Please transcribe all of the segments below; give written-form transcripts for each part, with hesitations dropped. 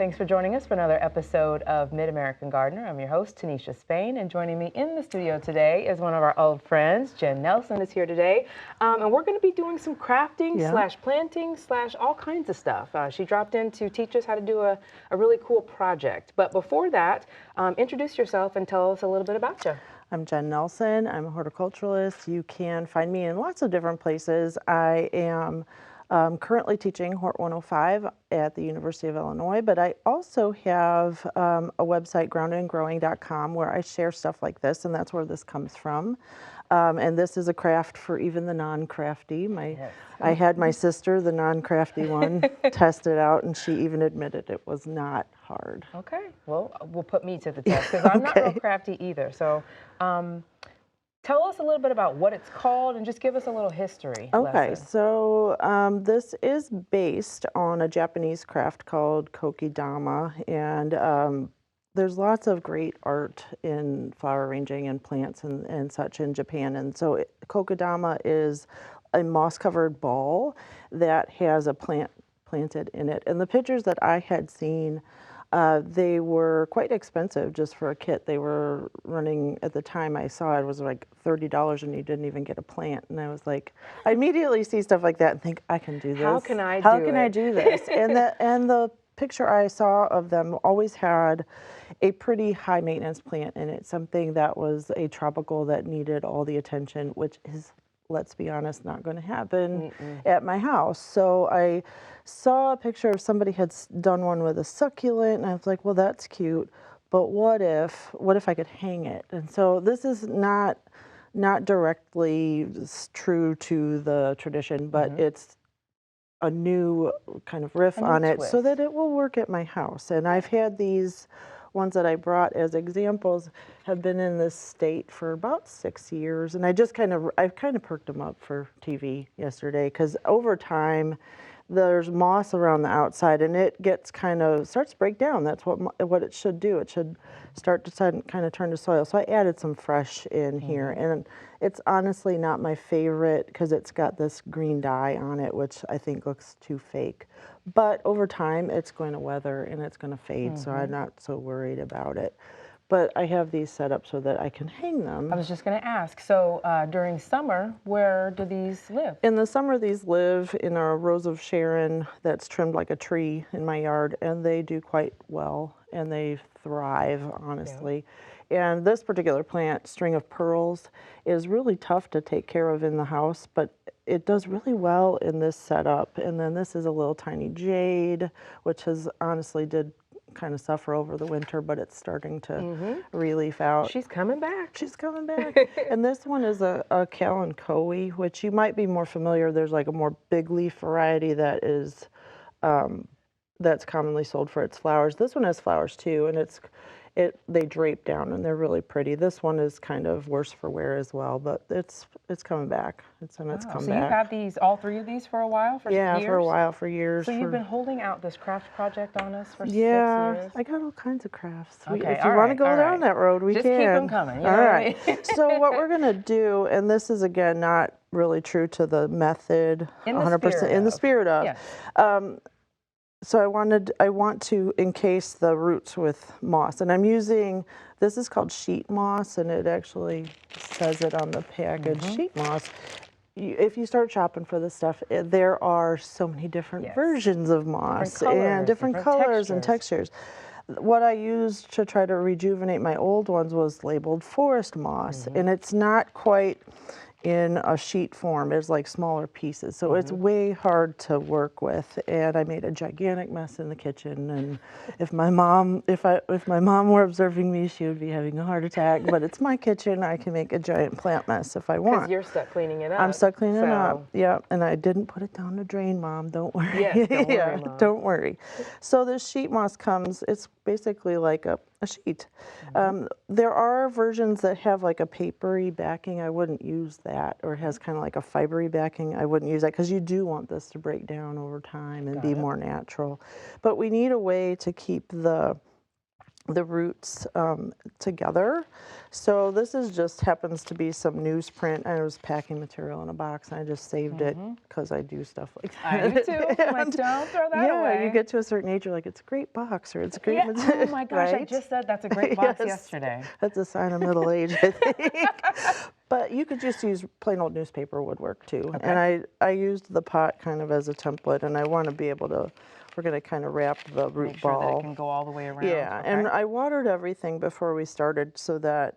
thanks for joining us for another episode of Mid-American Gardener. I'm your host, Tinisha Spain, and joining me in the studio today is one of our old friends, Jen Nelson is here today, and we're going to be doing some crafting slash planting slash all kinds of stuff. She dropped in to teach us how to do a really cool project. But before that, introduce yourself and tell us a little bit about you. I'm Jen Nelson. I'm a horticulturalist. You can find me in lots of different places. I am currently teaching Hort 105 at the University of Illinois, but I also have a website, groundedandgrowing.com, where I share stuff like this, and that's where this comes from. And this is a craft for even the non-crafty. I had my sister, the non-crafty one, test it out, and she even admitted it was not hard. Okay, well, we'll put me to the test because I'm not real crafty either. So tell us a little bit about what it's called and just give us a little history lesson. So this is based on a Japanese craft called kokedama, and there's lots of great art in flower arranging and plants and such in Japan. And so kokedama is a moss-covered ball that has a plant planted in it. And the pictures that I had seen, they were quite expensive just for a kit. They were running, at the time I saw it was like $30 and you didn't even get a plant. And I was like, I immediately see stuff like that and think, I can do this. How can I do this? And the picture I saw of them always had a pretty high maintenance plant in it, something that was a tropical that needed all the attention, which is, let's be honest, not going to happen at my house. So I saw a picture of somebody had done one with a succulent, and I was like, well, that's cute, but what if I could hang it? And so this is not directly true to the tradition, but it's a new kind of riff on it so that it will work at my house. And I've had these ones that I brought as examples have been in this state for about 6 years, and I kind of perked them up for TV yesterday because over time there's moss around the outside and it gets starts to break down. That's what it should do. It should start to kind of turn to soil. So I added some fresh in here, and it's honestly not my favorite because it's got this green dye on it, which I think looks too fake. But over time, it's going to weather and it's going to fade, so I'm not so worried about it. But I have these set up so that I can hang them. I was just going to ask, so during summer, where do these live? In the summer, these live in a rose of Sharon that's trimmed like a tree in my yard, and they do quite well, and they thrive, honestly. Yeah. And this particular plant, String of Pearls, is really tough to take care of in the house, but it does really well in this setup. And then this is a little tiny jade, which has honestly did kind of suffer over the winter, but it's starting to re-leaf out. She's coming back. She's coming back. And this one is a Kalanchoe, which you might be more familiar. There's like a more big leaf variety that is that's commonly sold for its flowers. This one has flowers too, and they drape down and they're really pretty. This one is kind of worse for wear as well, but it's coming back. It's on its comeback. So you've had all three of these for a while, for years? For a while, for years. So you've been holding out this craft project on us for 6 years? Yeah, I got all kinds of crafts. Okay, if you want to go down that road, we just can. Just keep them coming. You all know right. What I mean? So what we're going to do, and this is again not really true to the method, 100% in the spirit of. Yes. So I want to encase the roots with moss, and I'm using, this is called sheet moss, and it actually says it on the package, sheet moss. If you start shopping for this stuff, there are so many different versions of moss and different colors and textures. What I used to try to rejuvenate my old ones was labeled forest moss, and it's not quite in a sheet form. It's like smaller pieces, so it's way hard to work with, and I made a gigantic mess in the kitchen. And if my mom were observing me, she would be having a heart attack. But it's my kitchen. I can make a giant plant mess if I want. Because you're stuck cleaning it up. I'm stuck cleaning it up. Yeah, and I didn't put it down the drain, Mom. Don't worry. Yes, don't worry, Mom. Don't worry. So this sheet moss comes. It's basically like a sheet. There are versions that have like a papery backing. I wouldn't use that, or it has kind of like a fibery backing. I wouldn't use that because you do want this to break down over time and be more natural. But we need a way to keep the the roots together. So this is just happens to be some newsprint. I was packing material in a box and I just saved it because I do stuff like that. I do too. I'm like, don't throw that away. Yeah, you get to a certain age, you're like, it's a great box or it's a great Yeah. material. Oh my gosh, I just said that's a great box Yes. yesterday. That's a sign of middle age, I think. But you could just use plain old newspaper would work too. Okay. And I used the pot kind of as a template, and I want to be able to, we're going to kind of wrap the root Make sure that ball. it can go all the way around. Yeah, Okay. and I watered everything before we started so that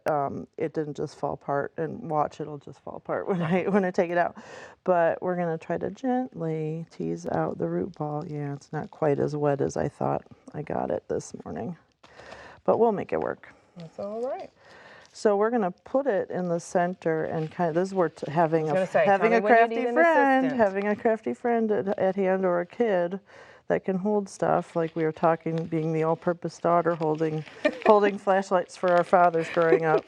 it didn't just fall apart. And watch, it'll just fall apart when I take it out. But we're gonna try to gently tease out the root ball. Yeah, it's not quite as wet as I thought. I got it this morning, but we'll make it work. That's all right. So we're gonna put it in the center and kind of, this is where having a crafty friend, having a crafty friend at hand or a kid that can hold stuff, like we were talking, being the all-purpose daughter holding flashlights for our fathers growing up.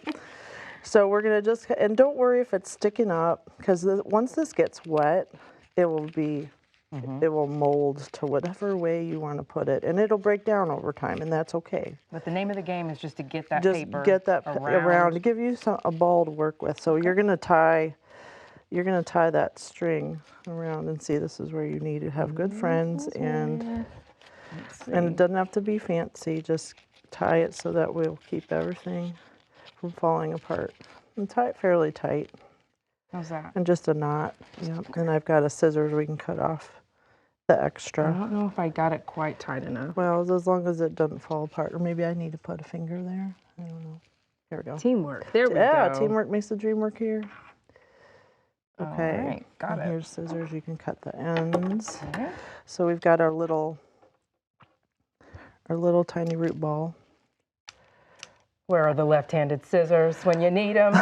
So we're gonna just, and don't worry if it's sticking up, because once this gets wet, it will be, it will mold to whatever way you want to put it, and it'll break down over time, and that's okay. But the name of the game is just to get that Just paper get that around to give you a ball to work with. So you're gonna tie that string around, and see, this is where you need to have good friends, and it doesn't have to be fancy. Just tie it so that we'll keep everything from falling apart. And tie it fairly tight. How's that? And just a knot. Yeah. And I've got a scissors we can cut off the extra. I don't know if I got it quite tight enough. Well, as long as it doesn't fall apart, or maybe I need to put a finger there. I don't know. There we go. Teamwork. There we go. Yeah, teamwork makes the dream work here. Okay. All right, got it. Here's scissors. You can cut the ends. Okay. So we've got our little tiny root ball. Where are the left-handed scissors when you need them?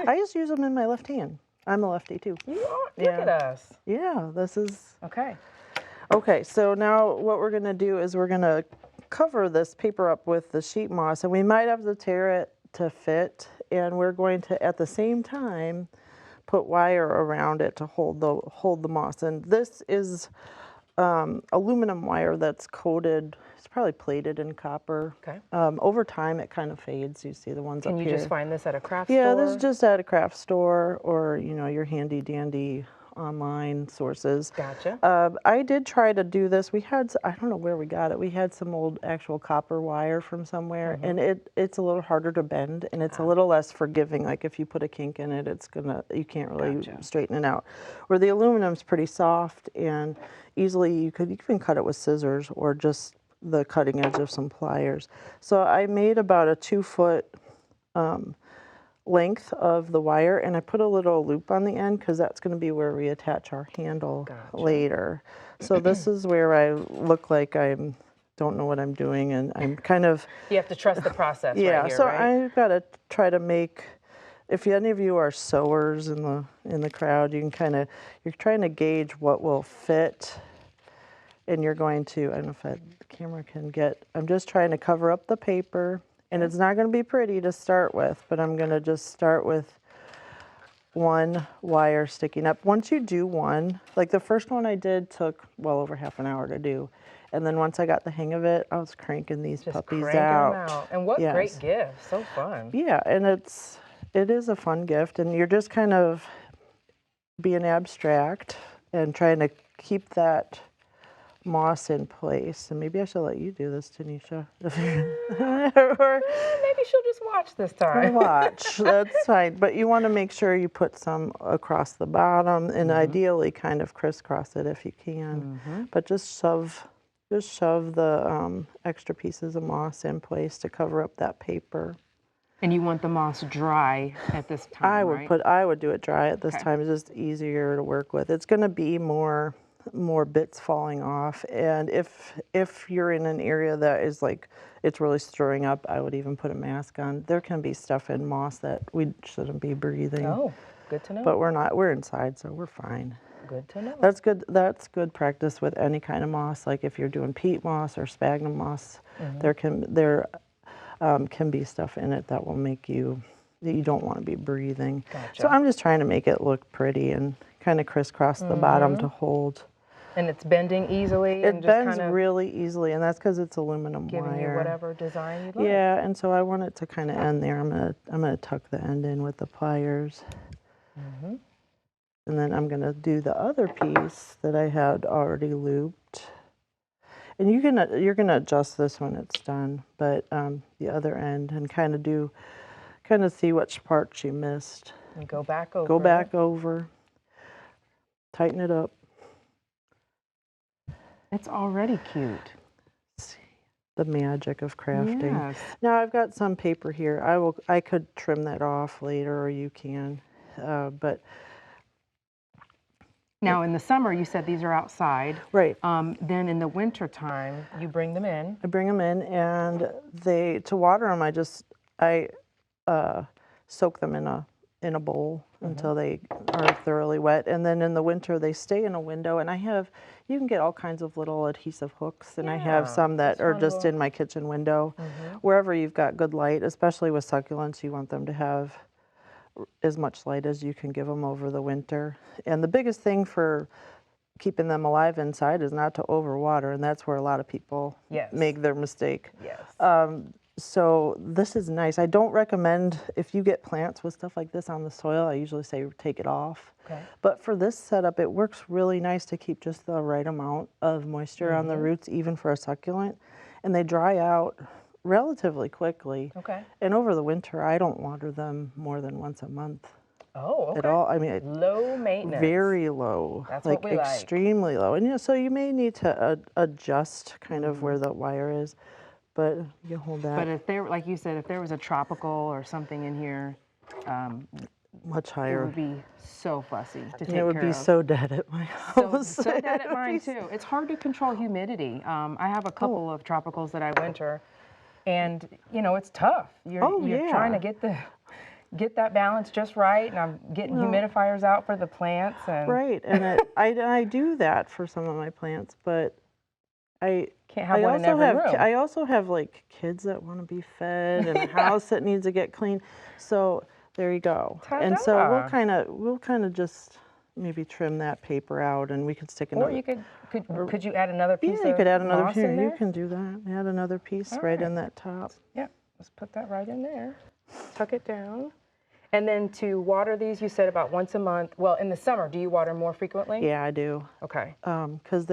I just use them in my left hand. I'm a lefty too. You are. Look at us. Yeah, this is. Okay. Okay, so now what we're gonna do is we're gonna cover this paper up with the sheet moss, and we might have to tear it to fit, and we're going to, at the same time, put wire around it to hold the moss. And this is aluminum wire that's coated, it's probably plated in copper. Okay. Over time it kind of fades. You see the ones up here. Can you just find this at a craft store? Yeah, this is just at a craft store, or your handy dandy online sources. Gotcha. I did try to do this. We had, I don't know where we got it. We had some old actual copper wire from somewhere, and it's a little harder to bend, and it's a little less forgiving. Like if you put a kink in it, you can't really straighten it out. Where the aluminum's pretty soft and easily, you could even cut it with scissors or just the cutting edge of some pliers. So I made about a 2-foot length of the wire, and I put a little loop on the end because that's going to be where we attach our handle later. So this is where I look like I don't know what I'm doing, and I'm kind of. You have to trust the process. Yeah, right here, so right? I've got to try to make. If any of you are sewers in the crowd, you can you're trying to gauge what will fit, and you're going to. I don't know if the camera can get. I'm just trying to cover up the paper. And it's not going to be pretty to start with, but I'm going to just start with one wire sticking up. Once you do one, like the first one I did took well over half an hour to do. And then once I got the hang of it, I was cranking these puppies out. And what great gift. So fun. Yeah, and it is a fun gift, and you're just kind of being abstract and trying to keep that moss in place. And maybe I should let you do this, Tinisha. Or maybe she'll just watch this time. Watch, that's fine. But you want to make sure you put some across the bottom, and ideally kind of crisscross it if you can. But just shove the extra pieces of moss in place to cover up that paper. And you want the moss dry at this time, I would do it dry at this time. It's just easier to work with. It's going to be more bits falling off, and if you're in an area that is like it's really stirring up, I would even put a mask on. There can be stuff in moss that we shouldn't be breathing. Oh, good to know. But we're inside, so we're fine. Good to know. That's good practice with any kind of moss. Like if you're doing peat moss or sphagnum moss, there can be stuff in it that will make that you don't want to be breathing. Gotcha. So I'm just trying to make it look pretty and kind of crisscross the bottom to hold And it's bending easily and It just bends kind of really easily, and that's because it's aluminum giving you wire. whatever design you'd like. Yeah, and so I want it to kind of end there. I'm gonna tuck the end in with the pliers. Mm-hmm. And then I'm gonna do the other piece that I had already looped. And you're gonna adjust this when it's done, but the other end, and kind of see which parts you missed. And go back over. Go back over, tighten it up. It's already cute. See the magic of crafting. Yes. Now I've got some paper here. I could trim that off later, or you can, but. Now in the summer, you said these are outside. Right. Then in the winter time, you bring them in. I bring them in, and to water them, I soak them in a bowl until they are thoroughly wet, and then in the winter they stay in a window. And you can get all kinds of little adhesive hooks, and I have some that are just in my kitchen window, wherever you've got good light. Especially with succulents, you want them to have as much light as you can give them over the winter. And the biggest thing for keeping them alive inside is not to overwater, and that's where a lot of people make their mistake. Yes. So this is nice. I don't recommend, if you get plants with stuff like this on the soil, I usually say take it off. Okay. But for this setup, it works really nice to keep just the right amount of moisture on the roots, even for a succulent. And they dry out relatively quickly. Okay. And over the winter, I don't water them more than once a month. Oh, okay. At all. I mean, low maintenance. Very low. That's like what we like. Extremely low. And so you may need to adjust kind of where the wire is, but you can hold that. But if there, like you said, if there was a tropical or something in here, much it higher. would be so fussy to take care of. It would be so dead at my house. So dead at mine too. It's hard to control humidity. I have a couple of tropicals that I winter, and it's tough. You're trying to get that balance just right, and I'm getting humidifiers out for the plants. And right, and I do that for some of my plants, but I can't have one in every room. I also have like kids that want to be fed and a house that needs to get clean. So there you go. Ta-da. And so we'll kind of just maybe trim that paper out, and we can stick another. Or could you add another piece? Yeah, you could add another moss piece. in there? You can do that. Add another piece right in that top. Yeah, let's put that right in there. Tuck it down. And then to water these, you said about once a month. Well, in the summer, do you water more frequently? Yeah, I do. Okay. Because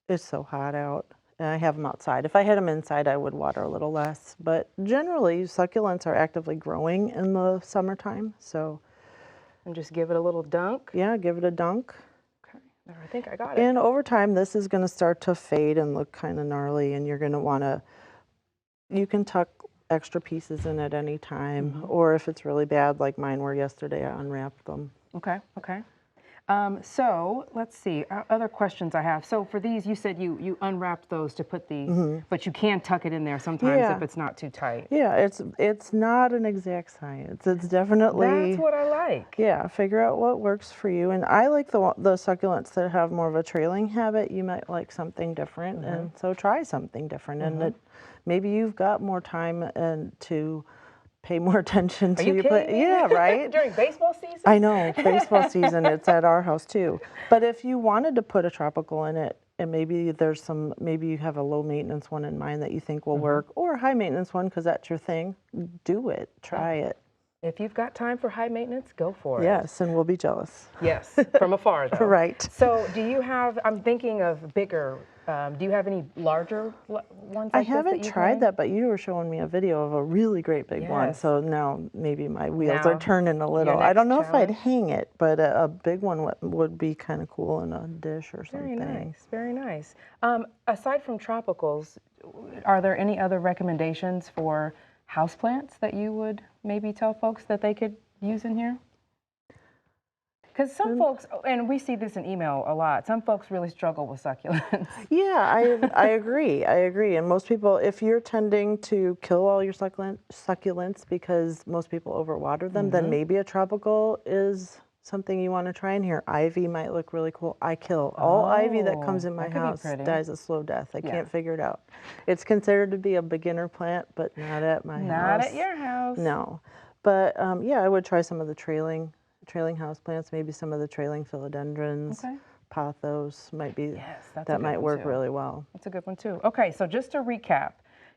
it's so hot out, and I have them outside. If I had them inside, I would water a little less. But generally, succulents are actively growing in the summertime, so. And just give it a little dunk? Yeah, give it a dunk. Okay, I think I got it. And over time, this is going to start to fade and look kind of gnarly, and you're going to want to, you can tuck extra pieces in at any time, or if it's really bad, like mine were yesterday, I unwrapped them. Okay, okay. So let's see, other questions I have. So for these, you said you unwrapped those to put the, but you can tuck it in there sometimes if it's not too tight. Yeah, it's not an exact science. It's definitely. That's what I like. Yeah, figure out what works for you. And I like the succulents that have more of a trailing habit. You might like something different, and so try something different. And maybe you've got more time and to pay more attention to your play. Yeah, right. During baseball season? I know, baseball season, it's at our house too. But if you wanted to put a tropical in it, and maybe you have a low maintenance one in mind that you think will work, or a high maintenance one because that's your thing, do it, try it. If you've got time for high maintenance, go for it. Yes, and we'll be jealous. Yes, from afar though. Right. So do you have, I'm thinking of bigger, do you have any larger ones like I haven't tried that, but you were showing me a video of a really great big one. So now maybe my wheels are turning a little. I don't know if I'd hang it, but a big one would be kind of cool in a dish or something. Very nice, very nice. Aside from tropicals, are there any other recommendations for houseplants that you would maybe tell folks that they could use in here? Because some folks, and we see this in email a lot, some folks really struggle with succulents. Yeah, I agree. I agree. And most people, if you're tending to kill all your succulents because most people overwater them, then maybe a tropical is something you want to try in here. Ivy might look really cool. I kill all ivy that comes in my house dies a slow death. I can't figure it out. It's considered to be a beginner plant, but not at my house. Not at your house. No. But yeah, I would try some of the trailing house plants, maybe some of the trailing philodendrons. Okay. pothos might be, Yes, that's a that good might one work too. really well. That's a good one too. Okay, so just to recap,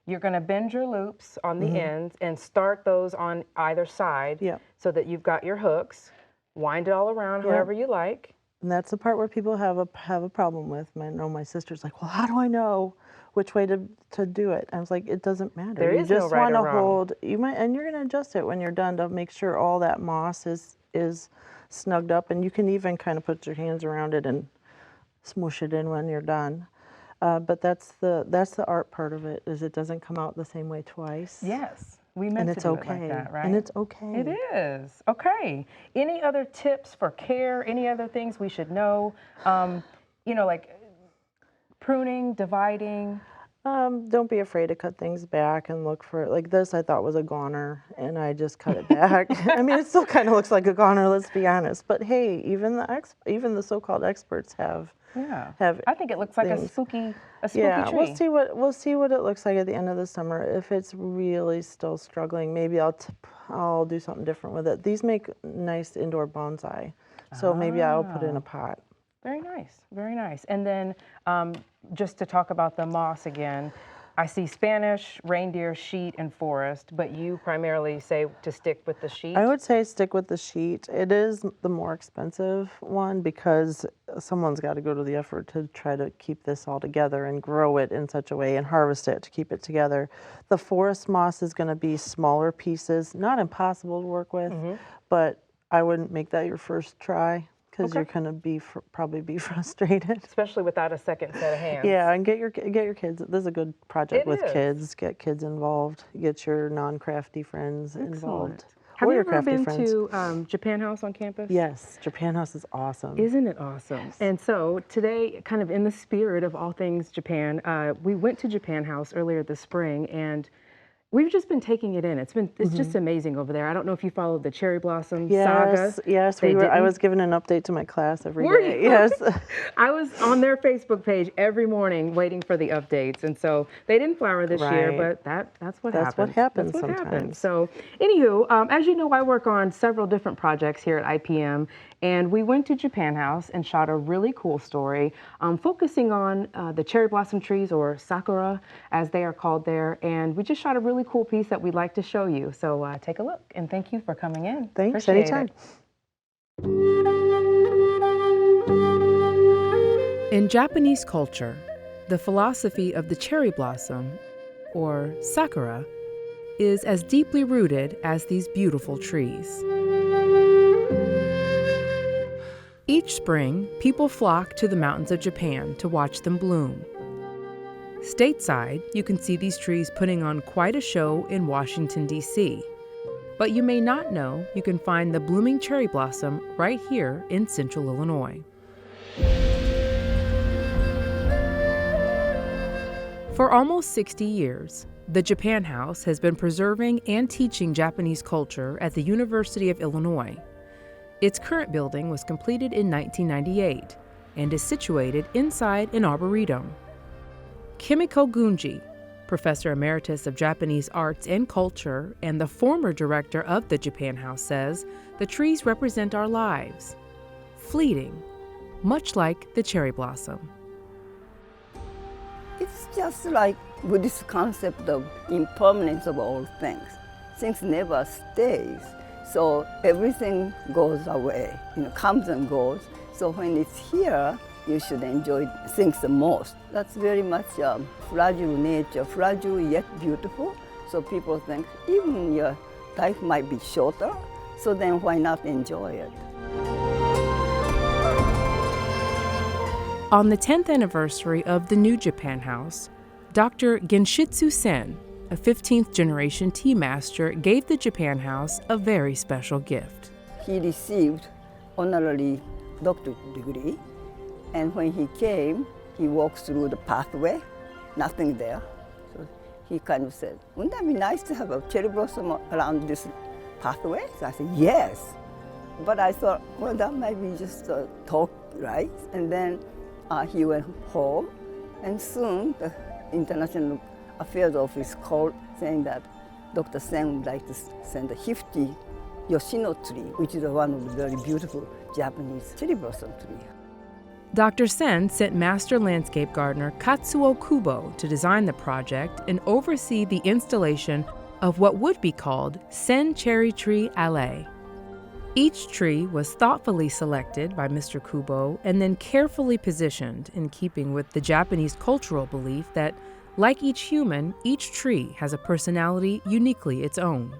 you're going to bend your loops on the ends and start those on either side Yep. so that you've got your hooks. Wind it all around Yep. however you like. And that's the part where people have a problem with. I know my sister's like, well, how do I know which way to do it? I was like, it doesn't matter. There You is no just right want or to wrong. hold. You might, and you're going to adjust it when you're done to make sure all that moss is snugged up, and you can even kind of put your hands around it and smoosh it in when you're done. But that's the art part of it, is it doesn't come out the same way twice. Yes, we meant And to it's do okay. it like that, right? And it's okay. It is. Okay. Any other tips for care? Any other things we should know? Like pruning, dividing. Don't be afraid to cut things back and look for, like this I thought was a goner, and I just cut it back. I mean, it still kind of looks like a goner, let's be honest. But hey, even the so-called experts have I think it looks like a things. spooky Yeah, tree. we'll see what it looks like at the end of the summer. If it's really still struggling, maybe I'll do something different with it. These make nice indoor bonsai, so maybe I'll put it in a pot. Very nice, very nice. And then just to talk about the moss again, I see Spanish, reindeer, sheet, and forest, but you primarily say to stick with the sheet? I would say stick with the sheet. It is the more expensive one because someone's got to go to the effort to try to keep this all together and grow it in such a way and harvest it to keep it together. The forest moss is going to be smaller pieces, not impossible to work with, but I wouldn't make that your first try, because you're going to probably be frustrated. Especially without a second set of hands. Yeah, and get your kids. This is a good project with is. kids. Get kids involved. Get your non-crafty friends involved. Have Or you your ever crafty been friends. to Japan House on campus? Yes, Japan House is awesome. Isn't it awesome? And so today, kind of in the spirit of all things Japan, we went to Japan House earlier this spring, and we've just been taking it in. It's just amazing over there. I don't know if you followed the cherry blossom saga. Yes, I was giving an update to my class every Were day. you? Yes. I was on their Facebook page every morning waiting for the updates. And so they didn't flower this year, Right. but that's what That's happens. what happens That's what happens. sometimes. So anywho, as you know, I work on several different projects here at IPM, and we went to Japan House and shot a really cool story focusing on the cherry blossom trees, or sakura as they are called there. And we just shot a really cool piece that we'd like to show you. So take a look, and thank you for coming in. Thanks, Appreciate anytime. it. In Japanese culture, the philosophy of the cherry blossom, or sakura, is as deeply rooted as these beautiful trees. Each spring, people flock to the mountains of Japan to watch them bloom. Stateside, you can see these trees putting on quite a show in Washington, D.C. But you may not know you can find the blooming cherry blossom right here in Central Illinois. For almost 60 years, the Japan House has been preserving and teaching Japanese culture at the University of Illinois. Its current building was completed in 1998 and is situated inside an arboretum. Kimiko Gunji, Professor Emeritus of Japanese Arts and Culture and the former director of the Japan House, says the trees represent our lives, fleeting, much like the cherry blossom. It's just like Buddhist concept of impermanence of all things. Things never stays, so everything goes away, comes and goes. So when it's here, you should enjoy things the most. That's very much fragile nature, fragile yet beautiful. So people think even your life might be shorter, so then why not enjoy it? On the 10th anniversary of the new Japan House, Dr. Genshitsu Sen, a 15th generation tea master, gave the Japan House a very special gift. He received honorary doctorate degree, and when he came, he walked through the pathway, nothing there. So he kind of said, wouldn't that be nice to have a cherry blossom around this pathway? So I said, yes. But I thought, well, that might be just a talk, right? And then he went home, and soon the International Affairs Office called saying that Dr. Sen would like to send a 50 Yoshino tree, which is one of the very beautiful Japanese cherry blossom tree. Dr. Sen sent master landscape gardener Katsuo Kubo to design the project and oversee the installation of what would be called Sen Cherry Tree Allée. Each tree was thoughtfully selected by Mr. Kubo and then carefully positioned in keeping with the Japanese cultural belief that, like each human, each tree has a personality uniquely its own.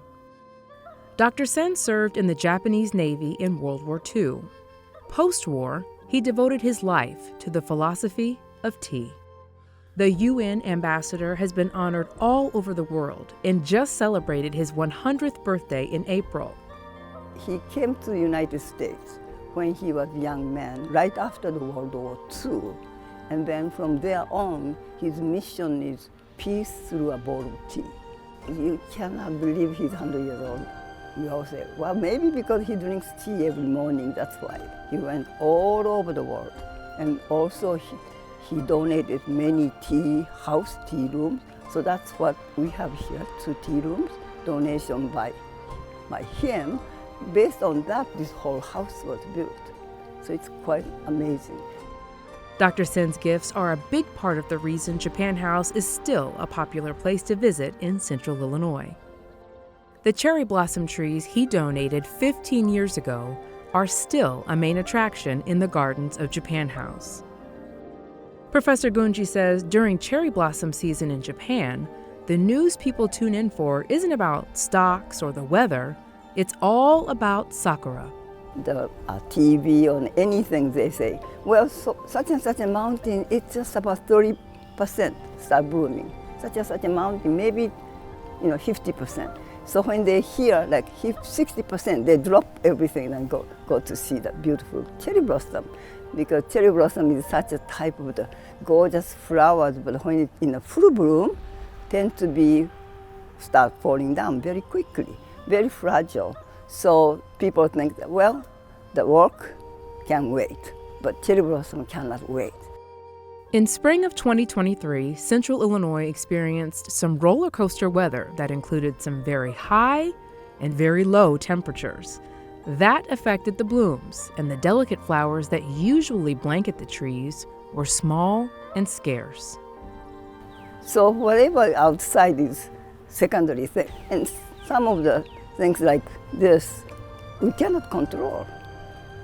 Dr. Sen served in the Japanese Navy in World War II. Post-war, he devoted his life to the philosophy of tea. The UN ambassador has been honored all over the world and just celebrated his 100th birthday in April. He came to the United States when he was a young man, right after the World War II. And then from there on, his mission is peace through a bowl of tea. You cannot believe he's 100 years old. You all say, well, maybe because he drinks tea every morning, that's why. He went all over the world. And also he donated many house tea rooms. So that's what we have here, 2 tea rooms, donation by him. Based on that, this whole house was built. So it's quite amazing. Dr. Sen's gifts are a big part of the reason Japan House is still a popular place to visit in central Illinois. The cherry blossom trees he donated 15 years ago are still a main attraction in the gardens of Japan House. Professor Gunji says during cherry blossom season in Japan, the news people tune in for isn't about stocks or the weather, it's all about sakura. The TV or anything, they say, well, such and such a mountain, it's just about 30% start blooming. Such and such a mountain, maybe 50%. So when they hear like 60%, they drop everything and go to see the beautiful cherry blossom. Because cherry blossom is such a type of the gorgeous flowers, but when it's in a full bloom, tend to start falling down very quickly, very fragile. So people think that, well, the work can wait, but cherry blossom cannot wait. In spring of 2023, Central Illinois experienced some roller coaster weather that included some very high and very low temperatures. That affected the blooms, and the delicate flowers that usually blanket the trees were small and scarce. So whatever outside is secondary thing, and some of the things like this, we cannot control.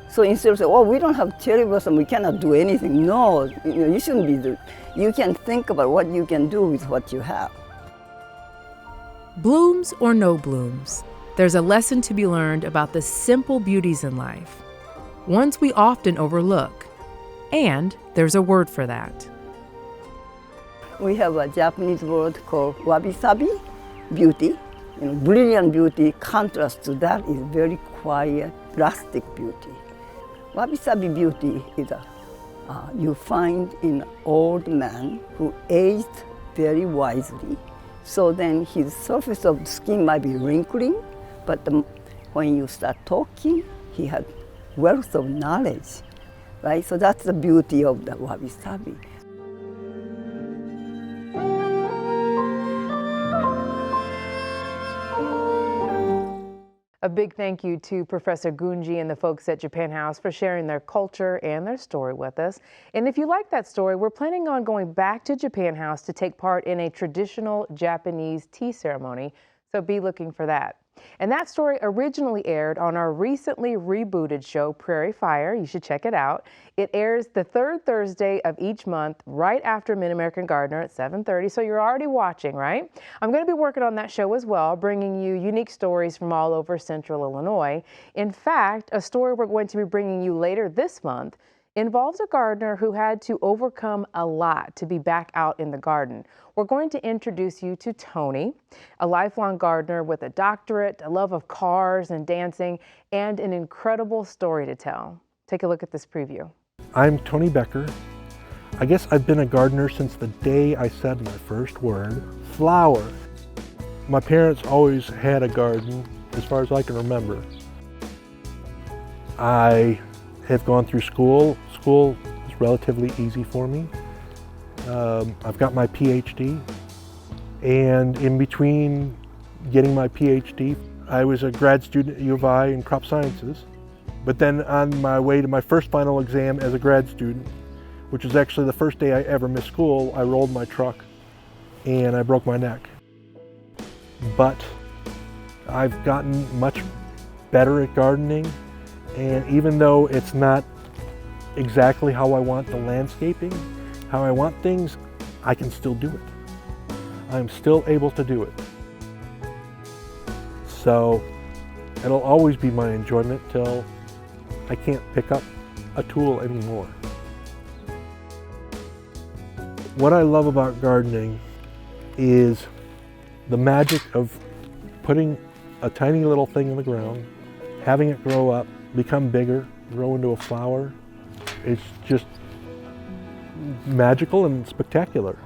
So instead of saying, oh, we don't have cherry blossom, we cannot do anything. No, you shouldn't be doing. You can think about what you can do with what you have. Blooms or no blooms, there's a lesson to be learned about the simple beauties in life, ones we often overlook. And there's a word for that. We have a Japanese word called wabi-sabi, beauty. Brilliant beauty, contrast to that is very quiet, rustic beauty. Wabi-sabi beauty is you find in an old man who aged very wisely. So then his surface of the skin might be wrinkling, but when you start talking, he had wealth of knowledge, right? So that's the beauty of the wabi-sabi. A big thank you to Professor Gunji and the folks at Japan House for sharing their culture and their story with us. And if you like that story, we're planning on going back to Japan House to take part in a traditional Japanese tea ceremony, so be looking for that. And that story originally aired on our recently rebooted show, Prairie Fire. You should check it out. It airs the third Thursday of each month, right after Mid-American Gardener at 7:30, so you're already watching, right? I'm going to be working on that show as well, bringing you unique stories from all over Central Illinois. In fact, a story we're going to be bringing you later this month involves a gardener who had to overcome a lot to be back out in the garden. We're going to introduce you to Tony, a lifelong gardener with a doctorate, a love of cars and dancing, and an incredible story to tell. Take a look at this preview. I'm Tony Becker. I guess I've been a gardener since the day I said my first word, flower. My parents always had a garden as far as I can remember. I have gone through school. School is relatively easy for me. I've got my PhD, and in between getting my PhD, I was a grad student at U of I in crop sciences. But then on my way to my first final exam as a grad student, which is actually the first day I ever missed school. I rolled my truck and I broke my neck. But I've gotten much better at gardening, and even though it's not exactly how I want the landscaping, how I want things, I can still do it. I'm still able to do it. So it'll always be my enjoyment till I can't pick up a tool anymore. What I love about gardening is the magic of putting a tiny little thing in the ground, having it grow up, become bigger, grow into a flower. It's just magical and spectacular.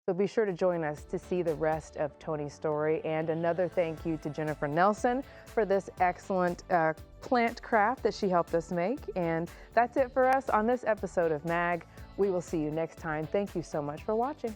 So be sure to join us to see the rest of Tony's story, and another thank you to Jennifer Nelson for this excellent plant craft that she helped us make. And that's it for us on this episode of MAG. We will see you next time. Thank you so much for watching.